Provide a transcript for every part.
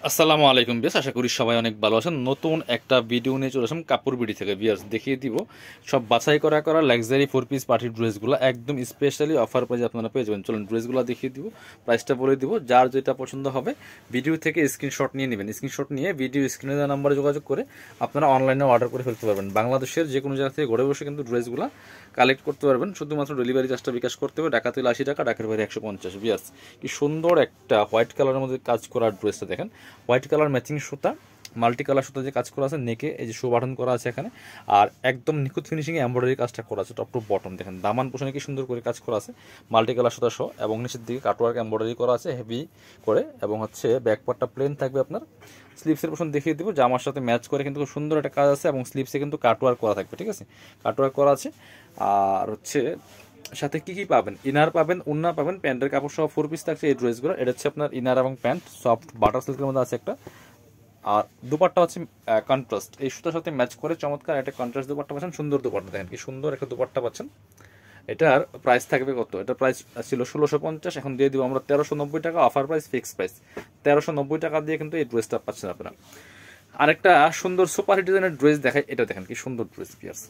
আসসালামু আলাইকুম বেশ, আশা করি সবাই অনেক ভালো আছেন। নতুন একটা ভিডিও নিয়ে চলে আসলাম কাপড় বিডি থেকে। বিয়ার্স দেখিয়ে দিব সব বাছাই করা লাক্সারি 4 পিস পার্টির ড্রেসগুলো একদম স্পেশালি অফার প্রাইসে আপনারা পেয়ে যাবেন। চলুন ড্রেসগুলো দেখিয়ে দিব, প্রাইসটা বলে দিব। যার যেটা পছন্দ হবে ভিডিও থেকে স্ক্রিনশট নিয়ে নেবেন। স্ক্রিনশট নিয়ে ভিডিও স্ক্রিনে দেওয়া নাম্বারে যোগাযোগ করে আপনারা অনলাইনে অর্ডার করে ফেলতে পারবেন। বাংলাদেশের যে কোনো জায়গা থেকে ঘরে বসে কিন্তু ড্রেসগুলো কালেক্ট করতে পারবেন। শুধুমাত্র ডেলিভারি চার্জটা বিকাশ করতে হবে। ঢাকা থেকে 80 টাকা, ঢাকার বাইরে 150। বিয়ার্স কি সুন্দর একটা হোয়াইট কালারের মধ্যে কাজ করা ড্রেসটা দেখেন। হোয়াইট কালার ম্যাচিং সুতা, মাল্টি কালার সুতা যে কাজ করা আছে, নেকে এই যে শো বাটন করা আছে এখানে, আর একদম নিখুঁত ফিনিশিংয়ে এমব্রয়ডারি কাজটা করা আছে টপ টু বটম। দেখেন দামান পোষণে কি সুন্দর করে কাজ করা আছে, মাল্টি কালার সুতা সহ, এবং নিচের দিকে কাটওয়ার্ক এমব্রয়ডারি করা আছে হেভি করে, এবং হচ্ছে ব্যাক পার্টটা প্লেন থাকবে আপনার। স্লিভসের পোষণ দেখিয়ে দিব, জামার সাথে ম্যাচ করে কিন্তু খুব সুন্দর একটা কাজ আছে, এবং স্লিভসে কিন্তু কাটওয়ার্ক করা থাকবে, ঠিক আছে, কাটওয়ার্ক করা আছে। আর হচ্ছে সাথে কি কি পাবেন, ইনার পাবেন, উন্না পাবেন, প্যান্টের কাপড় সহ 4 পিস থাকছে এই ড্রেসগুলো। এটা হচ্ছে আপনার ইনার এবং প্যান্ট, সফট বাটার সিল্কের মধ্যে আছে একটা। আর দুপাট্টা হচ্ছে কন্ট্রাস্ট, এই সুতার সাথে ম্যাচ করে চমৎকার একটা কন্ট্রাস্ট দুপাট্টা পাচ্ছেন। সুন্দর দুপাট্টা দেখেন কি সুন্দর একটা দুপাট্টা পাচ্ছেন। এটার প্রাইস থাকবে কত? এটার প্রাইস ছিল 1650, এখন দিয়ে দিব আমরা 1390 টাকা। অফার প্রাইস, ফিক্স প্রাইস 1390 টাকা দিয়ে কিন্তু এই ড্রেসটা পাচ্ছেন আপনারা। আরেকটা সুন্দর সুপার হিট ডিজাইনের ড্রেস দেখাই, এটা দেখেন কি সুন্দর ড্রেস পিয়ার্স।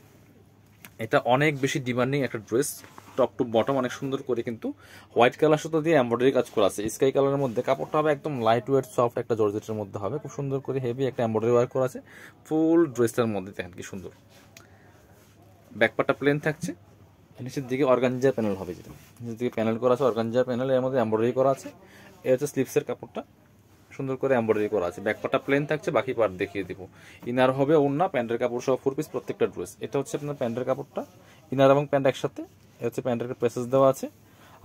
এটা অনেক বেশি ডিমান্ডিং একটা ড্রেস, টপ টু বটম অনেক সুন্দর করে কিন্তু হোয়াইট কালার সুতো দিয়ে এমব্রয়ডারি কাজ করা আছে। স্কাই কালারের মধ্যে কাপড়টা হবে একদম লাইট ওয়েট সফট একটা জর্জেটের মধ্যে হবে, খুব সুন্দর করে হেভি একটা এমব্রয়ডারি ওয়ার্ক করা আছে ফুল ড্রেসটার মধ্যে। দেখেন কি সুন্দর, ব্যাকপার্টটা প্লেন থাকছে, নিচের দিকে অর্গানজার প্যানেল হবে, যেটা নিচের দিকে প্যানেল করা আছে অর্গানজার প্যানেল, এর মধ্যে এমব্রয়ডারি করা আছে। এ হচ্ছে স্লিভসের কাপড়টা, সুন্দর করে এমব্রয়ডারি করা আছে। ব্যাকপার্টটা প্লেন থাকছে, বাকি পার্ট দেখিয়ে দিব। ইনার হবে ওড়না, প্যান্টের কাপড় সহ 4 পিস প্রত্যেকটা ড্রেস। এটা হচ্ছে আপনার প্যান্টের কাপড়টা, ইনার এবং প্যান্ট একসাথে। এটা হচ্ছে প্যান্টের প্যাসেজ দেওয়া আছে,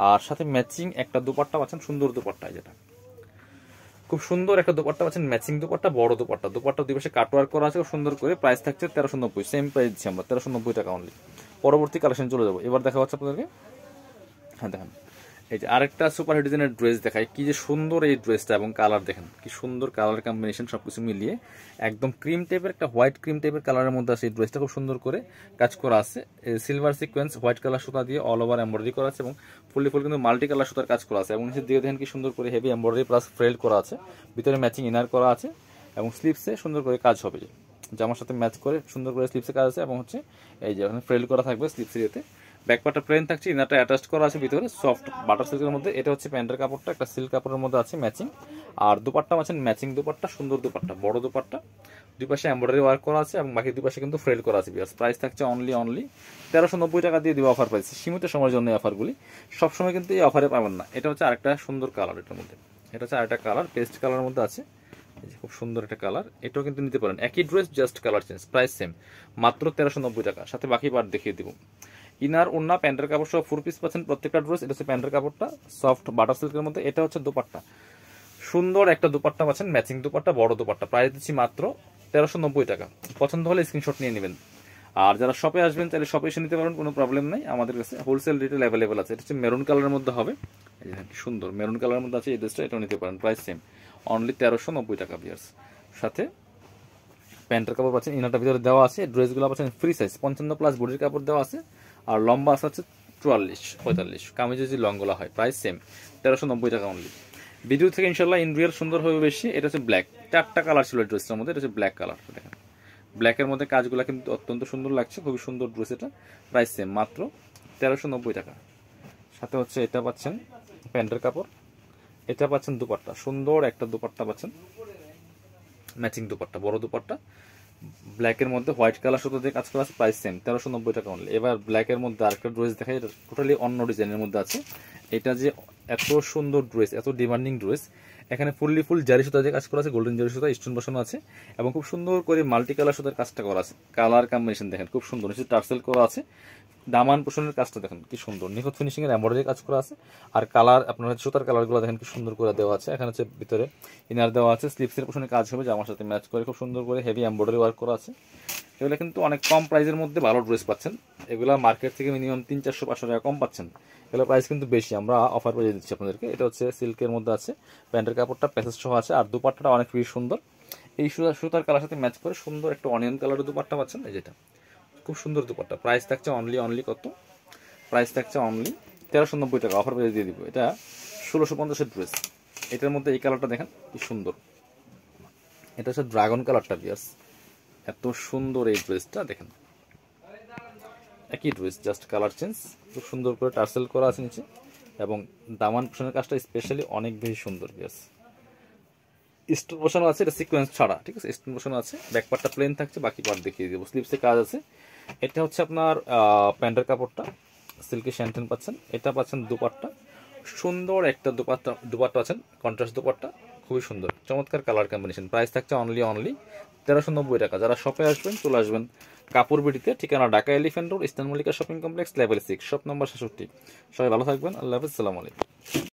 আর সাথে ম্যাচিং একটা দুপাট্টা পাচ্ছেন, সুন্দর দুপাট্টা, যেটা খুব সুন্দর একটা দুপাট্টা পাচ্ছেন, ম্যাচিং দুপাট্টা, বড় দুপাট্টা। দুপাট্টা দুই পাশে কাটওয়ার্ক করা আছে খুব সুন্দর করে। প্রাইস থাকছে 1390, সেম প্রাইস দিচ্ছি আমরা 1390 টাকা অনলি। পরবর্তী কালেকশন চলে যাবো, এবার দেখা হচ্ছে আপনাদেরকে। হ্যাঁ দেখেন, এই যে আরেকটা সুপার হিট ডিজাইনের ড্রেস দেখায়, কি যে সুন্দর এই ড্রেসটা, এবং কালার দেখেন কি সুন্দর কালার কম্বিনেশন, সবকিছু মিলিয়ে একদম ক্রিম টাইপের একটা হোয়াইট ক্রিম টাইপের কালারের মধ্যে আছে। এই ড্রেসটা খুব সুন্দর করে কাজ করা আছে, সিলভার সিকোয়েন্স হোয়াইট কালার সুতা দিয়ে অল ওভার এমব্রয়ডারি করা আছে, এবং ফুল কিন্তু মাল্টি কালার সুতার কাজ করা আছে, এবং নিচের দিকে দেখেন কি সুন্দর করে হেভি এমব্রয়ডারি প্লাস ফ্রেল করা আছে, ভিতরে ম্যাচিং ইনার করা আছে, এবং স্লিভসে সুন্দর করে কাজ হবে, যে জামার সাথে ম্যাচ করে সুন্দর করে স্লিভসে কাজ আছে, এবং হচ্ছে এই যে ওখানে ফ্রেল করা থাকবে স্লিভসের ইয়েতে। ব্যাকপার্টটা প্লেন থাকছে, ইনারটা অ্যাটাচ করা আছে ভিতরে সফট বাটার সিল্কের মধ্যে। এটা হচ্ছে প্যান্টের কাপড়টা, একটা সিল্ক কাপড়ের মধ্যে আছে ম্যাচিং। আর দুপাট্টা আছেন ম্যাচিং দুপাট্টা, সুন্দর দুপাট্টা, বড় দুপাট্টা, দুই পাশে এমব্রয়ডারি ওয়ার্ক করা আছে, এবং বাকি দুই পাশে কিন্তু ফ্রেল করা আছে। প্রাইস থাকছে অনলি 1390 টাকা দিয়ে দিব অফার প্রাইস, সীমিত সময়ের জন্য এই অফারগুলি, সবসময় কিন্তু এই অফারে পাবেন না। এটা হচ্ছে আরেকটা সুন্দর কালার, এটার মধ্যে এটা হচ্ছে আরেকটা কালার, পেস্ট কালারের মধ্যে আছে, এই যে খুব সুন্দর একটা কালার। এটাও কিন্তু নিতে পারেন, একই dress just colour change, price same, মাত্র 1390 টাকা। সাথে বাকি পার্ট দেখিয়ে দিব। ইনার ওড়না প্যান্টের কাপড় সহ 4 পিস পাচ্ছেন প্রত্যেকটা ড্রেস। এটা হচ্ছে প্যান্টের কাপড়টা সফট বাটার সিল্কের মধ্যে। এটা হচ্ছে দুপাট্টা, সুন্দর একটা দুপাট্টা পাচ্ছেন, ম্যাচিং দুপাট্টা, বড় দুপাট্টা। প্রাইস দিচ্ছি মাত্র 1390 টাকা। পছন্দ হলে স্ক্রিনশট নিয়ে নেবেন। আর যারা শপে আসবেন তাহলে শপে এসে নিতে পারেন, কোনো প্রবলেম নেই, আমাদের কাছে হোলসেল রিটেল অ্যাভেলেবেল আছে। এটা হচ্ছে মেরুন কালারের মধ্যে হবে, এই যে কি সুন্দর মেরুন কালারের মধ্যে আছে এই ড্রেসটা, এটাও নিতে পারেন। প্রাইস সেম, অনলি 1390 টাকা বিয়ার্স। সাথে প্যান্টের কাপড় পাচ্ছেন, ইনারটা ভিতরে দেওয়া আছে। ড্রেসগুলো পাচ্ছেন ফ্রি সাইজ 55+ বডির কাপড় দেওয়া আছে, আর লম্বা আছে হচ্ছে 44-45, কামিজে যে লংগুলো হয়। প্রাইস সেম 1390 টাকা অনলি। ভিডিও থেকে ইনশাল্লাহ ইন রিয়েল সুন্দর হবে বেশি। এটা হচ্ছে ব্ল্যাক, 4টা কালার ছিল ড্রেসটার মধ্যে, এটা হচ্ছে ব্ল্যাক কালার। দেখেন ব্ল্যাকের মধ্যে কাজগুলো কিন্তু অত্যন্ত সুন্দর লাগছে, খুবই সুন্দর ড্রেস এটা। প্রাইস সেম, মাত্র 1390 টাকা। সাথে হচ্ছে এটা পাচ্ছেন প্যান্টের কাপড়, এটা পাচ্ছেন দুপাট্টা, সুন্দর একটা দুপাট্টা পাচ্ছেন, ম্যাচিং দুপাট্টা, বড় দুপাট্টা, ব্ল্যাকের মধ্যে হোয়াইট কালার সুতো দিয়ে কাজ করা আছে। প্রাইস সেম 1390 টাকা অনলি। এবার ব্ল্যাকের মধ্যে আরেকটা ড্রেস দেখাই, এটা টোটালি অন্য ডিজাইনের মধ্যে আছে। এটা যে এত সুন্দর ড্রেস, এত ডিমান্ডিং ড্রেস, এখানে ফুল জারি সুতা দিয়ে কাজ করা আছে, গোল্ডেন জারি সুতা স্টোন বসানো আছে, এবং খুব সুন্দর করে মাল্টি কালার সুতার কাজটা করা আছে। কালার কম্বিনেশন দেখেন খুব সুন্দর, নিচে টার্সেল করা আছে। দামান পোষণের কাজটা দেখেন কি সুন্দর, নিখুঁত ফিনিশিং এর এমব্রয়ডারি কাজ করা আছে। আর কালার আপনার হচ্ছে সুতার কালারগুলো দেখেন কি সুন্দর করে দেওয়া আছে। এখানে হচ্ছে ভিতরে ইনার দেওয়া আছে, স্লিপসের পোষণের কাজ হবে, জামার সাথে ম্যাচ করে খুব সুন্দর করে হেভি এমব্রয়ডারি ওয়ার্ক করা আছে। এগুলো কিন্তু অনেক কম প্রাইসের মধ্যে ভালো ড্রেস পাচ্ছেন। এগুলো মার্কেট থেকে মিনিমাম 300-400 টাকা কম পাচ্ছেন, এগুলো প্রাইস কিন্তু বেশি, আমরা অফার প্রাইসে দিচ্ছি আপনাদেরকে। এটা হচ্ছে সিল্কের মধ্যে আছে, প্যান্টের কাপড়টা প্যাসেজ সহ আছে, আর দুপাট্টাটা অনেক বেশি সুন্দর। এই সুতার কালার সাথে ম্যাচ করে সুন্দর একটা অনিয়ন কালারের দুপাট্টা পাচ্ছেন, এই যেটা খুব সুন্দর দুপাট্টা। প্রাইস থাকছে অনলি কত? প্রাইস থাকছে অনলি 1390 টাকা, অফার প্রাইস দিয়ে দিব। এটা 1650-এর ড্রেস, এটার মধ্যে এই কালারটা দেখেন কি সুন্দর, এটা হচ্ছে ড্রাগন কালারটা ভিউয়ার্স, এত সুন্দর এই ড্রেসটা দেখেন, একই ড্রেস জাস্ট কালার চেঞ্জ, খুব সুন্দর করে টার্সেল করা আছে নিচে এবং দামান পোষণের কাজটা স্পেশালি অনেক বেশি সুন্দর ভিউয়ার্স। স্টোন বসানো আছে, এটা সিকোয়েন্স ছাড়া, ঠিক আছে, স্টোন বসানো আছে, ব্যাক পার্টটা প্লেন থাকছে, বাকি পার্ট দেখিয়ে দেবো, স্লিভসে কাজ আছে। এটা হচ্ছে আপনার প্যান্টের কাপড়টা সিল্কি শ্যান্টেন পাচ্ছেন, এটা পাচ্ছেন দুপাট্টা, সুন্দর একটা দুপাট্টা পাচ্ছেন, কন্ট্রাস্ট দুপাট্টা, খুবই সুন্দর চমৎকার কালার কম্বিনেশন। প্রাইস থাকছে অনলি 1390 টাকা। যারা শপে আসবেন চলে আসবেন কাপড় বিডিতে, ঠিকানা Dhaka elephant road, eastern Mallika shopping complex, level 6, shop number 66। সবাই ভালো থাকবেন, আল্লাহ হাফেজ, আসসালামু আলাইকুম।